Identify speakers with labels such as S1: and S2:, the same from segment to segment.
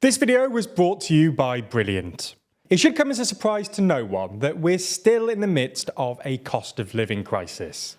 S1: This video was brought to you by Brilliant. It should come as a surprise to no one that we're still in the midst of a cost of living crisis.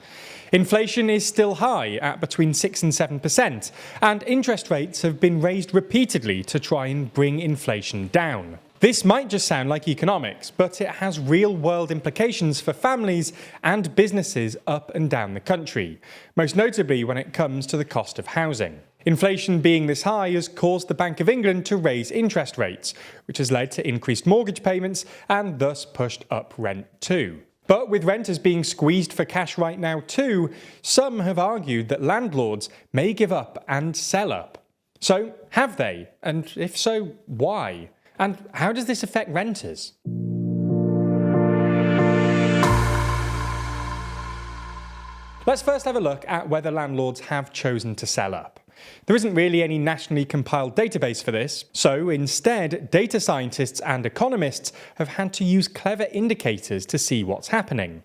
S1: Inflation is still high at between 6 and 7%, and interest rates have been raised repeatedly to try and bring inflation down. This might just sound like economics, but it has real-world implications for families and businesses up and down the country, most notably when it comes to the cost of housing. Inflation being this high has caused the Bank of England to raise interest rates, which has led to increased mortgage payments and thus pushed up rent too. But with renters being squeezed for cash right now too, some have argued that landlords may give up and sell up. So have they? And if so, why? And how does this affect renters? Let's first have a look at whether landlords have chosen to sell up. There isn't really any nationally compiled database for this, so instead, data scientists and economists have had to use clever indicators to see what's happening.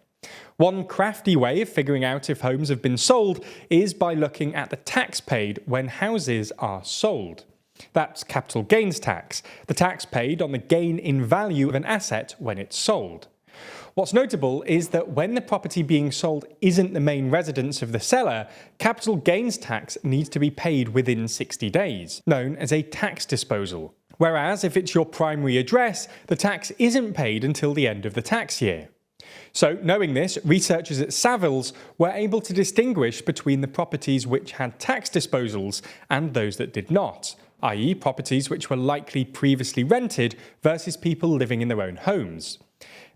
S1: One crafty way of figuring out if homes have been sold is by looking at the tax paid when houses are sold. That's capital gains tax, the tax paid on the gain in value of an asset when it's sold. What's notable is that when the property being sold isn't the main residence of the seller, capital gains tax needs to be paid within 60 days, known as a tax disposal. Whereas if it's your primary address, the tax isn't paid until the end of the tax year. So knowing this, researchers at Savills were able to distinguish between the properties which had tax disposals and those that did not, i.e. properties which were likely previously rented versus people living in their own homes.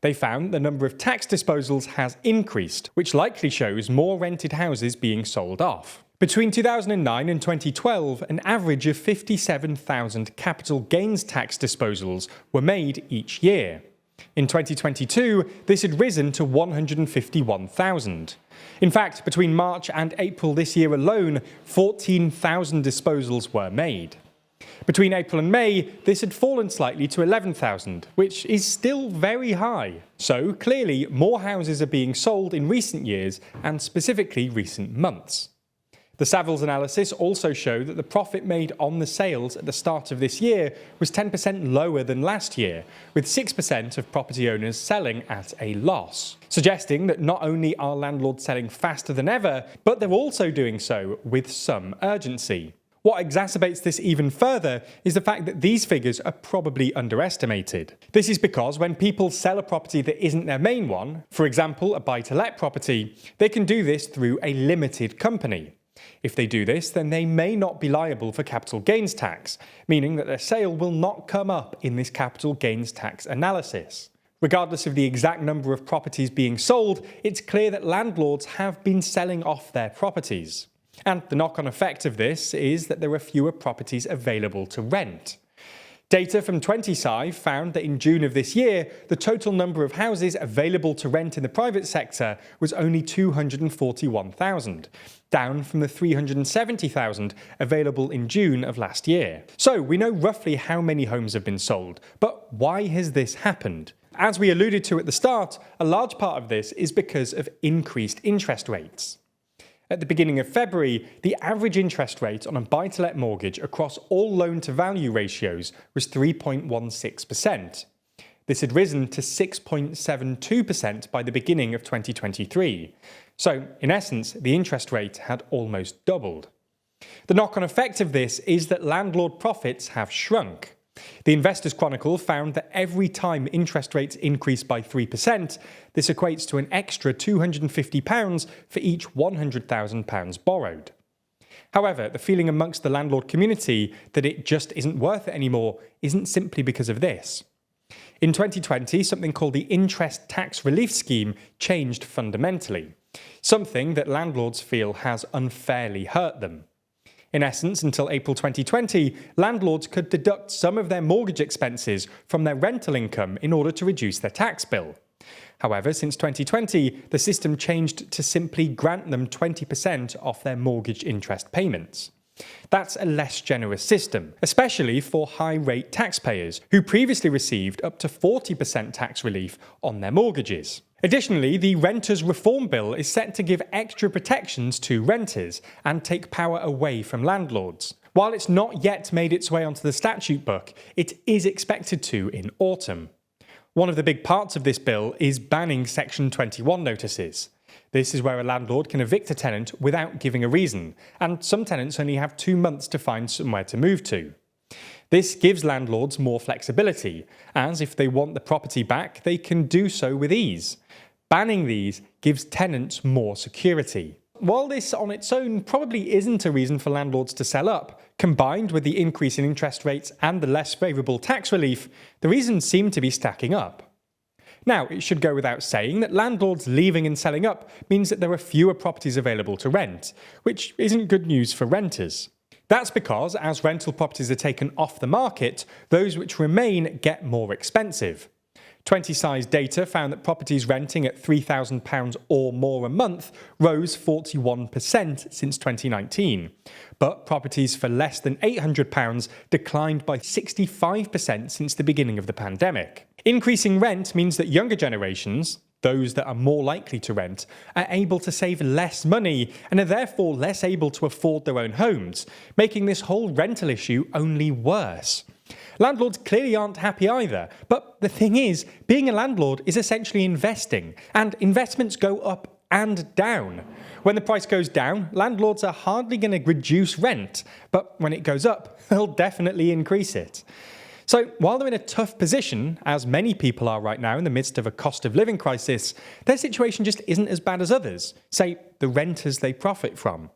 S1: They found the number of tax disposals has increased, which likely shows more rented houses being sold off. Between 2009 and 2012, an average of 57,000 capital gains tax disposals were made each year. In 2022, this had risen to 151,000. In fact, between March and April this year alone, 14,000 disposals were made. Between April and May, this had fallen slightly to 11,000, which is still very high. So clearly, more houses are being sold in recent years and specifically recent months. The Savills analysis also showed that the profit made on the sales at the start of this year was 10% lower than last year, with 6% of property owners selling at a loss, suggesting that not only are landlords selling faster than ever, but they're also doing so with some urgency. What exacerbates this even further is the fact that these figures are probably underestimated. This is because when people sell a property that isn't their main one, for example a buy-to-let property, they can do this through a limited company. If they do this, then they may not be liable for capital gains tax, meaning that their sale will not come up in this capital gains tax analysis. Regardless of the exact number of properties being sold, it's clear that landlords have been selling off their properties. And the knock-on effect of this is that there are fewer properties available to rent. Data from 20Sci found that in June of this year, the total number of houses available to rent in the private sector was only 241,000, down from the 370,000 available in June of last year. So we know roughly how many homes have been sold, but why has this happened? As we alluded to at the start, a large part of this is because of increased interest rates. At the beginning of February, the average interest rate on a buy-to-let mortgage across all loan-to-value ratios was 3.16%. This had risen to 6.72% by the beginning of 2023. So, in essence, the interest rate had almost doubled. The knock-on effect of this is that landlord profits have shrunk. The Investors Chronicle found that every time interest rates increase by 3%, this equates to an extra £250 for each £100,000 borrowed. However, the feeling amongst the landlord community that it just isn't worth it anymore isn't simply because of this. In 2020, something called the Interest Tax Relief Scheme changed fundamentally, something that landlords feel has unfairly hurt them. In essence, until April 2020, landlords could deduct some of their mortgage expenses from their rental income in order to reduce their tax bill. However, since 2020, the system changed to simply grant them 20% off their mortgage interest payments. That's a less generous system, especially for high-rate taxpayers who previously received up to 40% tax relief on their mortgages. Additionally, the Renters Reform Bill is set to give extra protections to renters and take power away from landlords. While it's not yet made its way onto the statute book, it is expected to in autumn. One of the big parts of this bill is banning Section 21 notices. This is where a landlord can evict a tenant without giving a reason, and some tenants only have 2 months to find somewhere to move to. This gives landlords more flexibility, as if they want the property back, they can do so with ease. Banning these gives tenants more security. While this on its own probably isn't a reason for landlords to sell up, combined with the increase in interest rates and the less favourable tax relief, the reasons seem to be stacking up. Now, it should go without saying that landlords leaving and selling up means that there are fewer properties available to rent, which isn't good news for renters. That's because, as rental properties are taken off the market, those which remain get more expensive. 20size data found that properties renting at £3,000 or more a month rose 41% since 2019, but properties for less than £800 declined by 65% since the beginning of the pandemic. Increasing rent means that younger generations, those that are more likely to rent, are able to save less money and are therefore less able to afford their own homes, making this whole rental issue only worse. Landlords clearly aren't happy either, but the thing is, being a landlord is essentially investing, and investments go up and down. When the price goes down, landlords are hardly going to reduce rent, but when it goes up, they'll definitely increase it. So while they're in a tough position, as many people are right now in the midst of a cost of living crisis, their situation just isn't as bad as others, say the renters they profit from.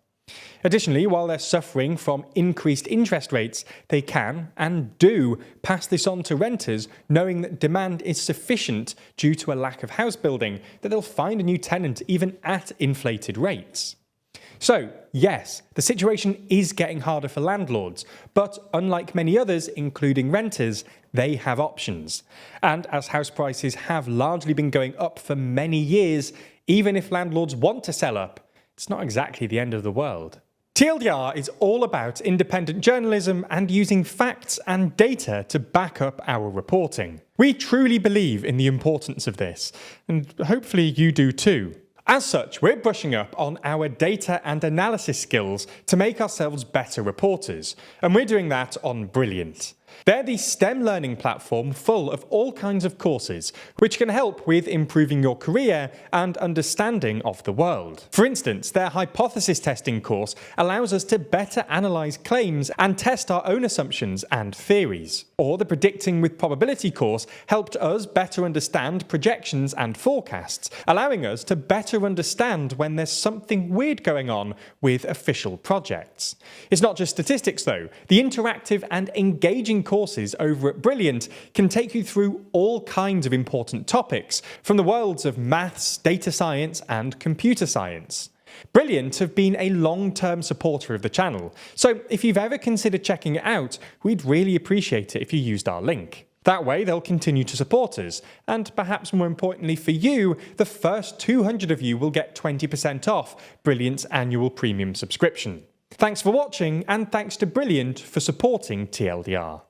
S1: Additionally, while they're suffering from increased interest rates, they can, and do, pass this on to renters, knowing that demand is sufficient due to a lack of house building, that they'll find a new tenant even at inflated rates. So, yes, the situation is getting harder for landlords, but unlike many others, including renters, they have options. And as house prices have largely been going up for many years, even if landlords want to sell up, it's not exactly the end of the world. TLDR is all about independent journalism and using facts and data to back up our reporting. We truly believe in the importance of this, and hopefully you do too. As such, we're brushing up on our data and analysis skills to make ourselves better reporters, and we're doing that on Brilliant. They're the STEM learning platform full of all kinds of courses, which can help with improving your career and understanding of the world. For instance, their hypothesis testing course allows us to better analyse claims and test our own assumptions and theories. Or the predicting with probability course helped us better understand projections and forecasts, allowing us to better understand when there's something weird going on with official projects. It's not just statistics though. The interactive and engaging courses over at Brilliant can take you through all kinds of important topics from the worlds of maths, data science and computer science. Brilliant have been a long-term supporter of the channel, so if you've ever considered checking it out, we'd really appreciate it if you used our link. That way they'll continue to support us, and perhaps more importantly for you, the first 200 of you will get 20% off Brilliant's annual premium subscription. Thanks for watching, and thanks to Brilliant for supporting TLDR.